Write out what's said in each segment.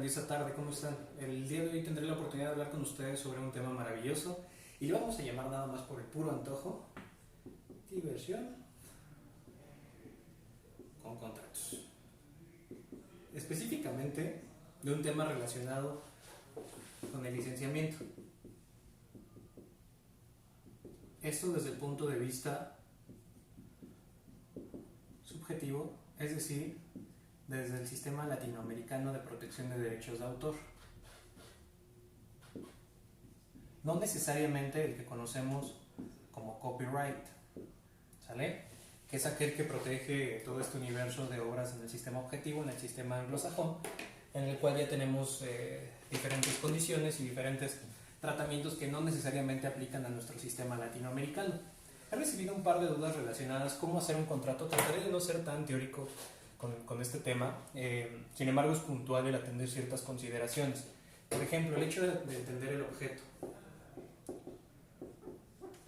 belleza tarde, ¿cómo están? El día de hoy tendré la oportunidad de hablar con ustedes sobre un tema maravilloso y lo vamos a llamar nada más por el puro antojo, diversión con contratos. Específicamente de un tema relacionado con el licenciamiento. Esto desde el punto de vista subjetivo, es decir, desde el Sistema Latinoamericano de Protección de Derechos de Autor. No necesariamente el que conocemos como copyright, ¿sale? Que es aquel que protege todo este universo de obras en el sistema objetivo, en el sistema anglosajón, en el cual ya tenemos diferentes condiciones y diferentes tratamientos que no necesariamente aplican a nuestro sistema latinoamericano. He recibido un par de dudas relacionadas a cómo hacer un contrato. Trataré de no ser tan teórico con este tema, sin embargo es puntual el atender ciertas consideraciones. Por ejemplo, el hecho de entender el objeto.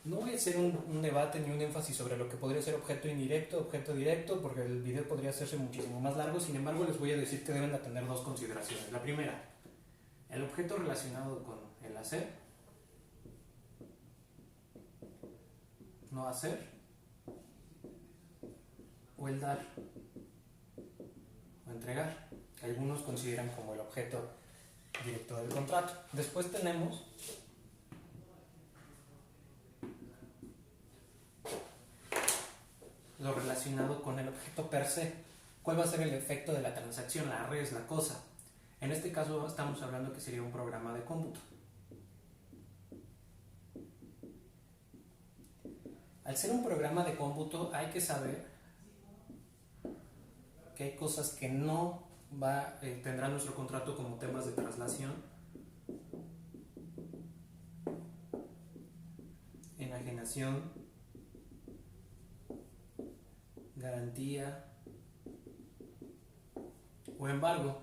No voy a hacer un debate ni un énfasis sobre lo que podría ser objeto indirecto, objeto directo, porque el video podría hacerse muchísimo más largo. Sin embargo, les voy a decir que deben de atender dos consideraciones. La primera, el objeto relacionado con el hacer, no hacer, o el dar o entregar, que algunos consideran como el objeto directo del contrato. Después tenemos lo relacionado con el objeto per se. ¿Cuál va a ser el efecto de la transacción, la res, la cosa? En este caso estamos hablando que sería un programa de cómputo. Al ser un programa de cómputo hay que saber que hay cosas que no tendrá nuestro contrato como temas de traslación, enajenación, garantía o embargo,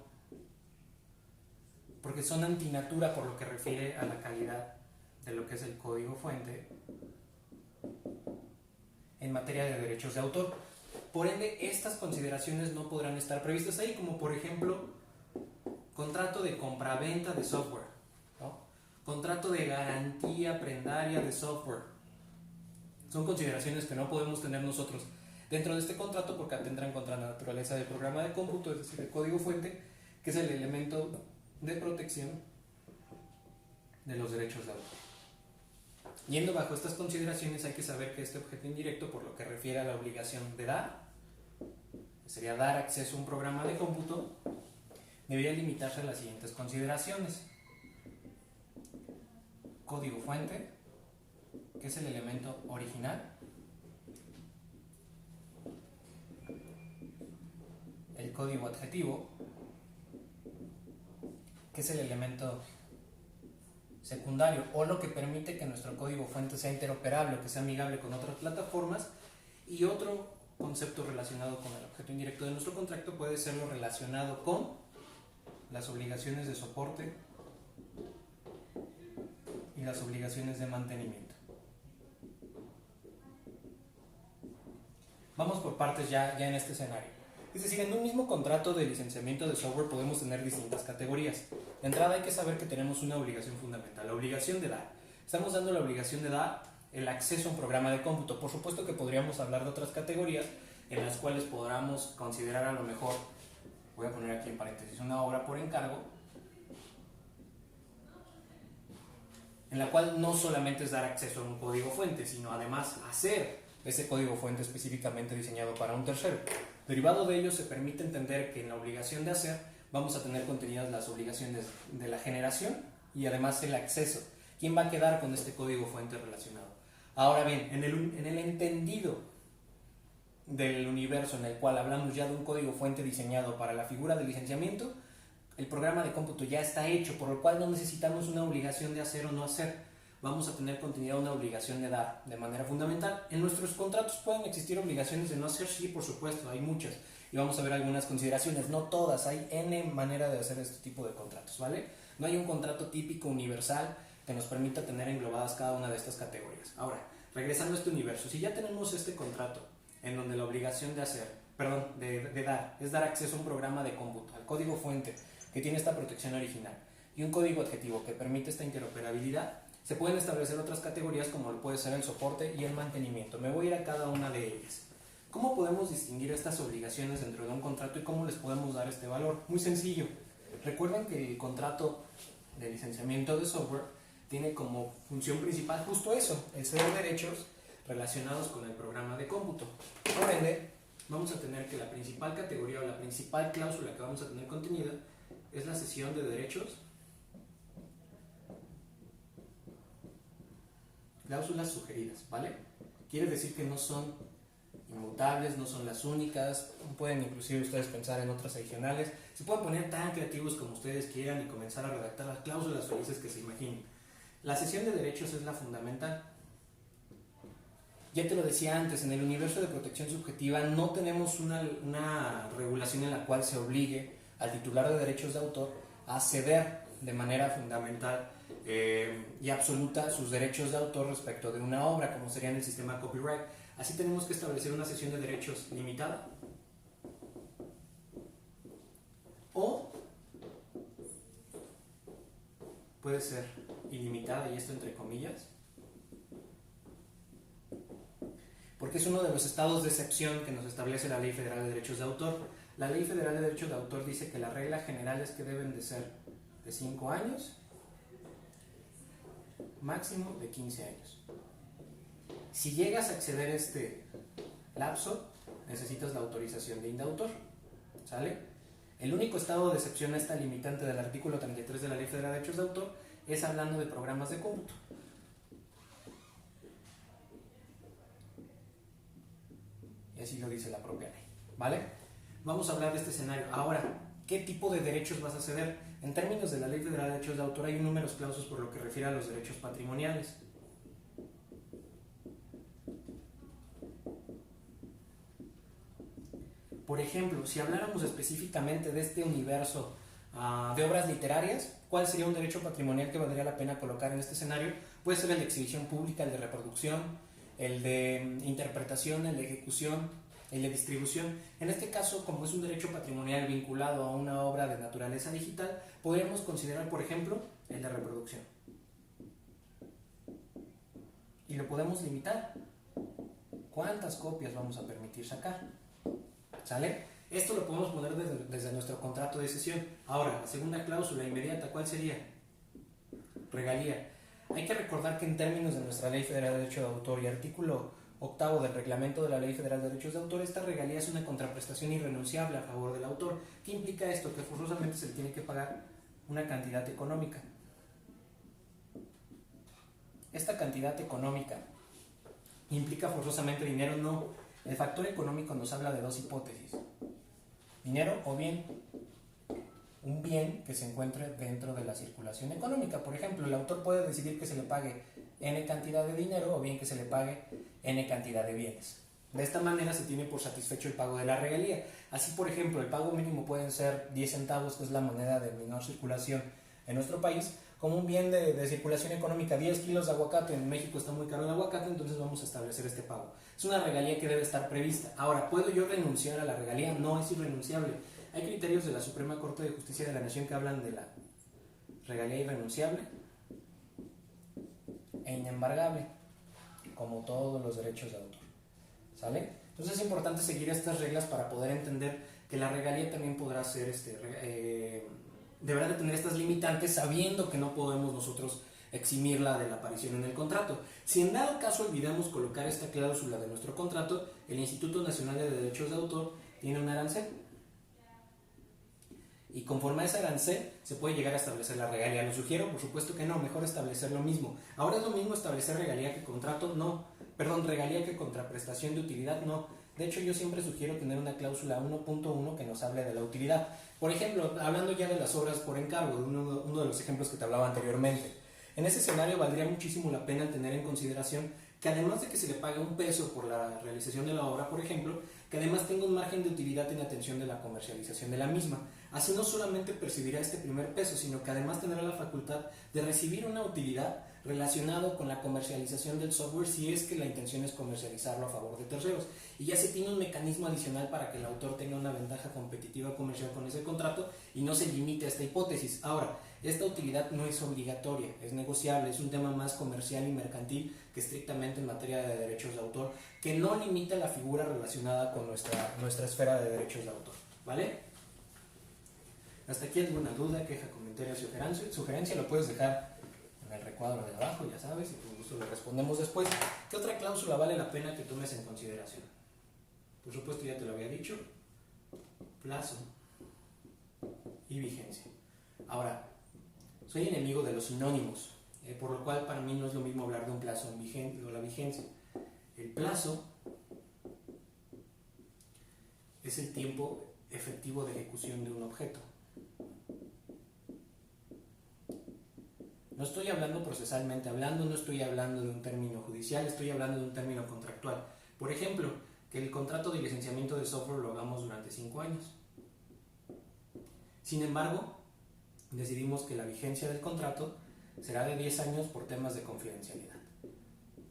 porque son antinatura por lo que refiere a la calidad de lo que es el código fuente en materia de derechos de autor. Por ende, estas consideraciones no podrán estar previstas ahí, como por ejemplo, contrato de compraventa de software, ¿no? Contrato de garantía prendaria de software. Son consideraciones que no podemos tener nosotros dentro de este contrato porque atendrán contra la naturaleza del programa de cómputo, es decir, el código fuente, que es el elemento de protección de los derechos de autor. Yendo bajo estas consideraciones, hay que saber que este objeto indirecto, por lo que refiere a la obligación de dar, que sería dar acceso a un programa de cómputo, debería limitarse a las siguientes consideraciones. Código fuente, que es el elemento original. El código adjetivo, que es el elemento secundario o lo que permite que nuestro código fuente sea interoperable, que sea amigable con otras plataformas. Y otro concepto relacionado con el objeto indirecto de nuestro contrato puede ser lo relacionado con las obligaciones de soporte y las obligaciones de mantenimiento. Vamos por partes ya en este escenario. Es decir, en un mismo contrato de licenciamiento de software podemos tener distintas categorías. De entrada hay que saber que tenemos una obligación fundamental, la obligación de dar. Estamos dando la obligación de dar el acceso a un programa de cómputo. Por supuesto que podríamos hablar de otras categorías en las cuales podamos considerar a lo mejor, voy a poner aquí en paréntesis, una obra por encargo, en la cual no solamente es dar acceso a un código fuente, sino además hacer ese código fuente específicamente diseñado para un tercero. Derivado de ello se permite entender que en la obligación de hacer vamos a tener contenidas las obligaciones de la generación y además el acceso. ¿Quién va a quedar con este código fuente relacionado? Ahora bien, en el entendido del universo en el cual hablamos ya de un código fuente diseñado para la figura de licenciamiento, el programa de cómputo ya está hecho, por lo cual no necesitamos una obligación de hacer o no hacer. Vamos a tener contenida una obligación de dar de manera fundamental. En nuestros contratos pueden existir obligaciones de no hacer, sí, por supuesto, hay muchas. Y vamos a ver algunas consideraciones, no todas, hay N manera de hacer este tipo de contratos, ¿vale? No hay un contrato típico universal que nos permita tener englobadas cada una de estas categorías. Ahora, regresando a este universo, si ya tenemos este contrato en donde la obligación de dar es dar acceso a un programa de cómputo, al código fuente, que tiene esta protección original y un código adjetivo que permite esta interoperabilidad, se pueden establecer otras categorías como lo puede ser el soporte y el mantenimiento. Me voy a ir a cada una de ellas. ¿Cómo podemos distinguir estas obligaciones dentro de un contrato y cómo les podemos dar este valor? Muy sencillo. Recuerden que el contrato de licenciamiento de software tiene como función principal justo eso, el ceder derechos relacionados con el programa de cómputo. Por ende, vamos a tener que la principal categoría o la principal cláusula que vamos a tener contenida es la cesión de derechos, cláusulas sugeridas, ¿vale? Quiere decir que no son inmutables, no son las únicas, pueden inclusive ustedes pensar en otras adicionales, se pueden poner tan creativos como ustedes quieran y comenzar a redactar las cláusulas felices que se imaginen. La cesión de derechos es la fundamental. Ya te lo decía antes, en el universo de protección subjetiva no tenemos una regulación en la cual se obligue al titular de derechos de autor a ceder de manera fundamental y absoluta sus derechos de autor respecto de una obra, como sería en el sistema copyright. Así tenemos que establecer una cesión de derechos limitada o puede ser ilimitada, y esto entre comillas, porque es uno de los estados de excepción que nos establece la Ley Federal de Derechos de Autor. La Ley Federal de Derechos de Autor dice que la regla general es que deben de ser de 5 años, máximo de 15 años. Si llegas a exceder este lapso, necesitas la autorización de indautor, ¿sale? El único estado de excepción a esta limitante del artículo 33 de la Ley Federal de Derechos de Autor es hablando de programas de cómputo. Y así lo dice la propia ley, ¿vale? Vamos a hablar de este escenario. Ahora, ¿qué tipo de derechos vas a ceder? En términos de la Ley Federal de Derechos de Autor hay números clausos por lo que refiere a los derechos patrimoniales. Por ejemplo, si habláramos específicamente de este universo de obras literarias, ¿cuál sería un derecho patrimonial que valdría la pena colocar en este escenario? Puede ser el de exhibición pública, el de reproducción, el de interpretación, el de ejecución, el de distribución. En este caso, como es un derecho patrimonial vinculado a una obra de naturaleza digital, podríamos considerar, por ejemplo, el de reproducción. Y lo podemos limitar. ¿Cuántas copias vamos a permitir sacar? ¿Sale? Esto lo podemos poner desde nuestro contrato de cesión. Ahora, la segunda cláusula inmediata, ¿cuál sería? Regalía. Hay que recordar que en términos de nuestra Ley Federal de Derecho de Autor y artículo 8 del reglamento de la Ley Federal de Derechos de Autor, esta regalía es una contraprestación irrenunciable a favor del autor. ¿Qué implica esto? Que forzosamente se le tiene que pagar una cantidad económica. Esta cantidad económica implica forzosamente dinero, no. El factor económico nos habla de dos hipótesis: dinero o bien, un bien que se encuentre dentro de la circulación económica. Por ejemplo, el autor puede decidir que se le pague N cantidad de dinero o bien que se le pague N cantidad de bienes. De esta manera se tiene por satisfecho el pago de la regalía. Así, por ejemplo, el pago mínimo pueden ser 10 centavos, que es la moneda de menor circulación en nuestro país, como un bien de circulación económica. 10 kilos de aguacate, en México está muy caro el aguacate, entonces vamos a establecer este pago. Es una regalía que debe estar prevista. Ahora, ¿puedo yo renunciar a la regalía? No, es irrenunciable. Hay criterios de la Suprema Corte de Justicia de la Nación que hablan de la regalía irrenunciable e inembargable, como todos los derechos de autor, ¿sale? Entonces es importante seguir estas reglas para poder entender que la regalía también podrá ser deberá de tener estas limitantes, sabiendo que no podemos nosotros eximirla de la aparición en el contrato. Si en dado caso olvidamos colocar esta cláusula de nuestro contrato, el Instituto Nacional de Derechos de Autor tiene un arancel. Y conforme a ese arancel se puede llegar a establecer la regalía. ¿Lo sugiero? Por supuesto que no, mejor establecer lo mismo. Ahora es lo mismo establecer regalía que contrato, no. Perdón, regalía que contraprestación de utilidad, no. De hecho, yo siempre sugiero tener una cláusula 1.1 que nos hable de la utilidad. Por ejemplo, hablando ya de las obras por encargo, de uno de los ejemplos que te hablaba anteriormente. En ese escenario valdría muchísimo la pena tener en consideración que además de que se le pague un peso por la realización de la obra, por ejemplo, que además tenga un margen de utilidad en atención de la comercialización de la misma. Así no solamente percibirá este primer peso, sino que además tendrá la facultad de recibir una utilidad relacionado con la comercialización del software si es que la intención es comercializarlo a favor de terceros. Y ya se tiene un mecanismo adicional para que el autor tenga una ventaja competitiva comercial con ese contrato y no se limite a esta hipótesis. Ahora, esta utilidad no es obligatoria, es negociable, es un tema más comercial y mercantil que estrictamente en materia de derechos de autor, que no limita la figura relacionada con nuestra esfera de derechos de autor. ¿Vale? Hasta aquí alguna duda, queja, comentario, sugerencia, lo puedes dejar en el recuadro de abajo, ya sabes, y con gusto le respondemos después. ¿Qué otra cláusula vale la pena que tomes en consideración? Por supuesto, ya te lo había dicho, plazo y vigencia. Ahora, soy enemigo de los sinónimos, por lo cual para mí no es lo mismo hablar de un plazo o la vigencia. El plazo es el tiempo efectivo de ejecución de un objeto. No estoy hablando procesalmente hablando, no estoy hablando de un término judicial, estoy hablando de un término contractual. Por ejemplo, que el contrato de licenciamiento de software lo hagamos durante 5 años. Sin embargo, decidimos que la vigencia del contrato será de 10 años por temas de confidencialidad.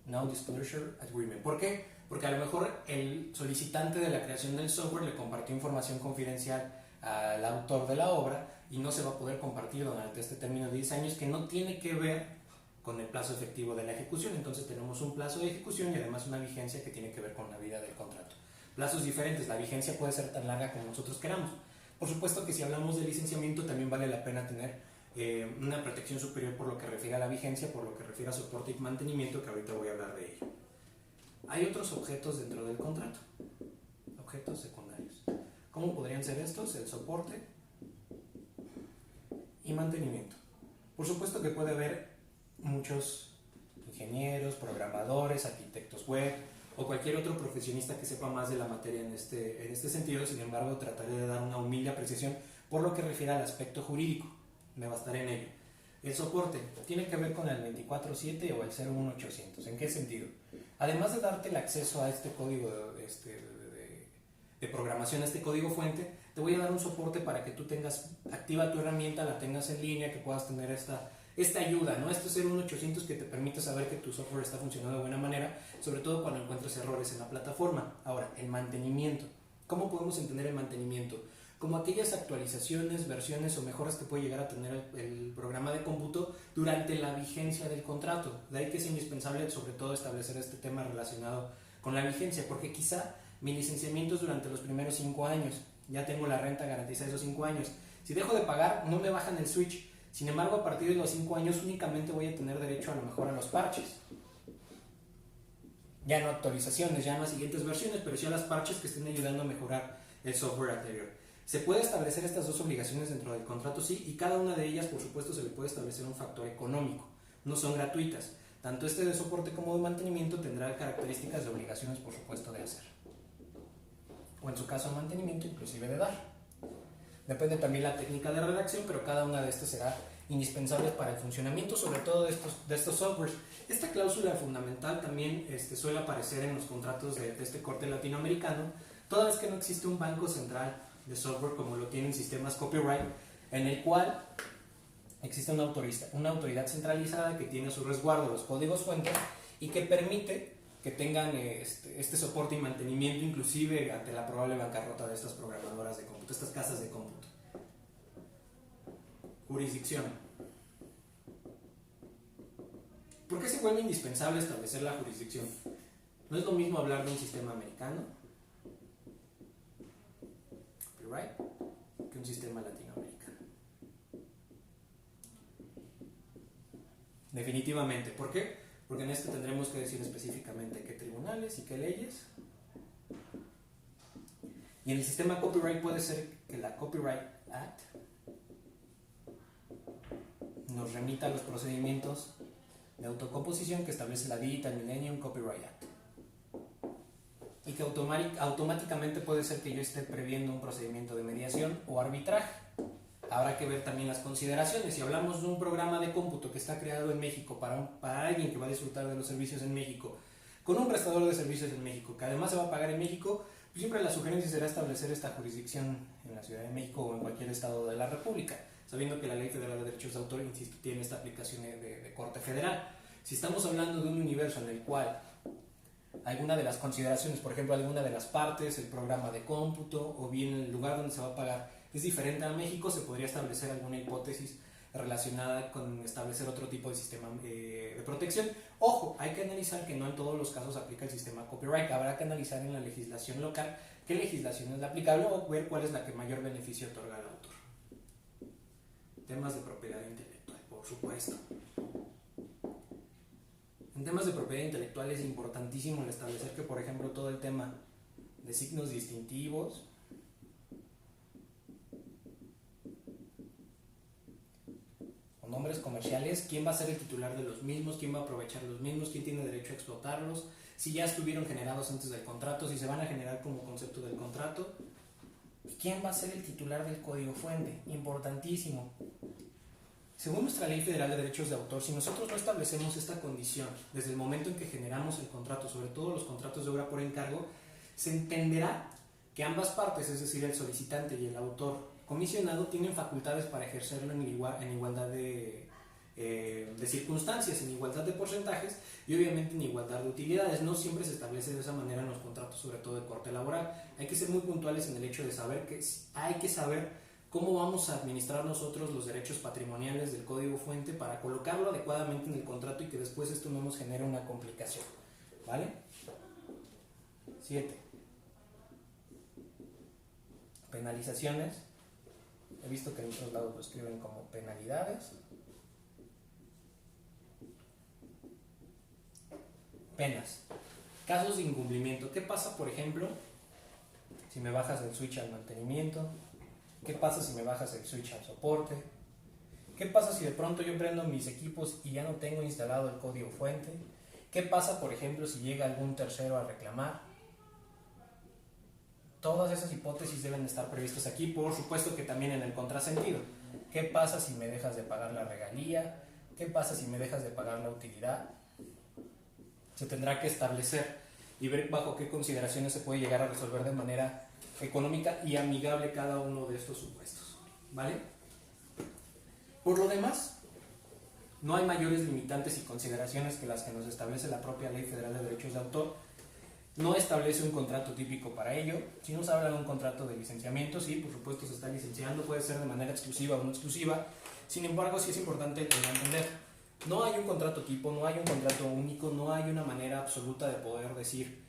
No Disclosure Agreement. ¿Por qué? Porque a lo mejor el solicitante de la creación del software le compartió información confidencial al autor de la obra y no se va a poder compartir durante este término de 10 años que no tiene que ver con el plazo efectivo de la ejecución. Entonces tenemos un plazo de ejecución y además una vigencia que tiene que ver con la vida del contrato. Plazos diferentes, la vigencia puede ser tan larga como nosotros queramos. Por supuesto que si hablamos de licenciamiento también vale la pena tener una protección superior por lo que refiere a la vigencia, por lo que refiere a soporte y mantenimiento, que ahorita voy a hablar de ello. Hay otros objetos dentro del contrato, objetos secundarios. ¿Cómo podrían ser estos? El soporte y mantenimiento. Por supuesto que puede haber muchos ingenieros, programadores, arquitectos web o cualquier otro profesionista que sepa más de la materia en este sentido. Sin embargo, trataré de dar una humilde apreciación por lo que refiere al aspecto jurídico. Me bastaré en ello. El soporte tiene que ver con el 24/7 o el 01800. ¿En qué sentido? Además de darte el acceso a este código de programación, a este código fuente, te voy a dar un soporte para que tú tengas activa tu herramienta, la tengas en línea, que puedas tener esta ayuda, ¿no? Este 01800 que te permite saber que tu software está funcionando de buena manera, sobre todo cuando encuentres errores en la plataforma. Ahora, el mantenimiento. ¿Cómo podemos entender el mantenimiento? Como aquellas actualizaciones, versiones o mejoras que puede llegar a tener el programa de cómputo durante la vigencia del contrato. De ahí que es indispensable sobre todo establecer este tema relacionado con la vigencia, porque quizá mi licenciamiento es durante los primeros 5 años, ya tengo la renta garantizada esos 5 años. Si dejo de pagar, no me bajan el switch. Sin embargo, a partir de los 5 años únicamente voy a tener derecho a lo mejor a los parches. Ya no actualizaciones, ya no a siguientes versiones, pero sí a las parches que estén ayudando a mejorar el software anterior. ¿Se puede establecer estas dos obligaciones dentro del contrato? Sí, y cada una de ellas, por supuesto, se le puede establecer un factor económico. No son gratuitas. Tanto este de soporte como de mantenimiento tendrá características de obligaciones, por supuesto, de hacer. O en su caso, mantenimiento, inclusive de dar. Depende también la técnica de redacción, pero cada una de estas será indispensable para el funcionamiento, sobre todo de estos softwares. Esta cláusula fundamental también suele aparecer en los contratos de este corte latinoamericano, toda vez que no existe un banco central de software como lo tienen sistemas copyright, en el cual existe una autoridad centralizada que tiene a su resguardo los códigos fuentes y que permite que tengan este soporte y mantenimiento inclusive ante la probable bancarrota de estas programadoras de cómputo, estas casas de cómputo. Jurisdicción. ¿Por qué se vuelve indispensable establecer la jurisdicción? No es lo mismo hablar de un sistema americano, copyright, que un sistema latinoamericano. Definitivamente. ¿Por qué? Porque en este tendremos que decir específicamente qué tribunales y qué leyes. Y en el sistema copyright puede ser que la Copyright Act nos remita a los procedimientos de autocomposición que establece la Digital Millennium Copyright Act. Y que automáticamente puede ser que yo esté previendo un procedimiento de mediación o arbitraje. Habrá que ver también las consideraciones. Si hablamos de un programa de cómputo que está creado en México para alguien que va a disfrutar de los servicios en México, con un prestador de servicios en México, que además se va a pagar en México, pues siempre la sugerencia será establecer esta jurisdicción en la Ciudad de México o en cualquier estado de la República, sabiendo que la Ley Federal de Derechos de Autor, insisto, tiene esta aplicación de corte federal. Si estamos hablando de un universo en el cual alguna de las consideraciones, por ejemplo, alguna de las partes, el programa de cómputo o bien el lugar donde se va a pagar es diferente a México, se podría establecer alguna hipótesis relacionada con establecer otro tipo de sistema de protección. Ojo, hay que analizar que no en todos los casos aplica el sistema copyright, habrá que analizar en la legislación local qué legislación es la aplicable o ver cuál es la que mayor beneficio otorga al autor. Temas de propiedad intelectual, por supuesto. En temas de propiedad intelectual es importantísimo el establecer que, por ejemplo, todo el tema de signos distintivos, o nombres comerciales, quién va a ser el titular de los mismos, quién va a aprovechar los mismos, quién tiene derecho a explotarlos, si ya estuvieron generados antes del contrato, si se van a generar como concepto del contrato, quién va a ser el titular del código fuente, importantísimo. Según nuestra Ley Federal de Derechos de Autor, si nosotros no establecemos esta condición desde el momento en que generamos el contrato, sobre todo los contratos de obra por encargo, se entenderá que ambas partes, es decir, el solicitante y el autor comisionado, tienen facultades para ejercerlo en igualdad de circunstancias, en igualdad de porcentajes y obviamente en igualdad de utilidades. No siempre se establece de esa manera en los contratos, sobre todo de corte laboral. Hay que ser muy puntuales en el hecho de saber que hay que saber cómo vamos a administrar nosotros los derechos patrimoniales del código fuente para colocarlo adecuadamente en el contrato y que después esto no nos genere una complicación. ¿Vale? 7. Penalizaciones. He visto que en otros lados lo escriben como penalidades. Penas. Casos de incumplimiento. ¿Qué pasa, por ejemplo, si me bajas el switch al mantenimiento? ¿Qué pasa si me bajas el switch al soporte? ¿Qué pasa si de pronto yo prendo mis equipos y ya no tengo instalado el código fuente? ¿Qué pasa, por ejemplo, si llega algún tercero a reclamar? Todas esas hipótesis deben estar previstas aquí, por supuesto que también en el contrasentido. ¿Qué pasa si me dejas de pagar la regalía? ¿Qué pasa si me dejas de pagar la utilidad? Se tendrá que establecer y ver bajo qué consideraciones se puede llegar a resolver de manera económica y amigable cada uno de estos supuestos. ¿Vale? Por lo demás, no hay mayores limitantes y consideraciones que las que nos establece la propia Ley Federal de Derechos de Autor. No establece un contrato típico para ello. Si nos habla de un contrato de licenciamiento, sí, por supuesto se está licenciando, puede ser de manera exclusiva o no exclusiva. Sin embargo, sí es importante entender, no hay un contrato tipo, no hay un contrato único, no hay una manera absoluta de poder decir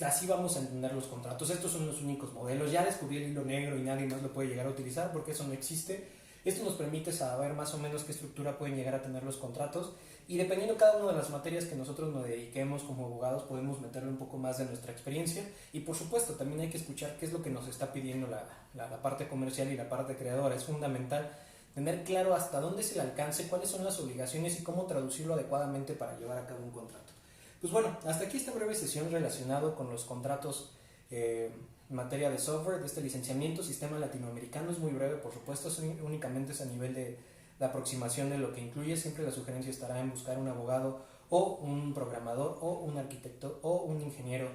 así vamos a entender los contratos, estos son los únicos modelos, ya descubrí el hilo negro y nadie más lo puede llegar a utilizar porque eso no existe. Esto nos permite saber más o menos qué estructura pueden llegar a tener los contratos y dependiendo cada una de las materias que nosotros nos dediquemos como abogados podemos meterle un poco más de nuestra experiencia y por supuesto también hay que escuchar qué es lo que nos está pidiendo la parte comercial y la parte creadora. Es fundamental tener claro hasta dónde es el alcance, cuáles son las obligaciones y cómo traducirlo adecuadamente para llevar a cabo un contrato. Pues bueno, hasta aquí esta breve sesión relacionado con los contratos en materia de software de este licenciamiento. Sistema latinoamericano es muy breve, por supuesto, únicamente es a nivel de la aproximación de lo que incluye. Siempre la sugerencia estará en buscar un abogado o un programador o un arquitecto o un ingeniero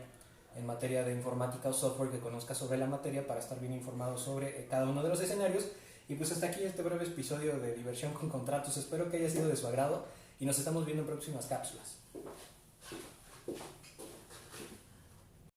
en materia de informática o software que conozca sobre la materia para estar bien informado sobre cada uno de los escenarios. Y pues hasta aquí este breve episodio de Diversión con Contratos. Espero que haya sido de su agrado y nos estamos viendo en próximas cápsulas.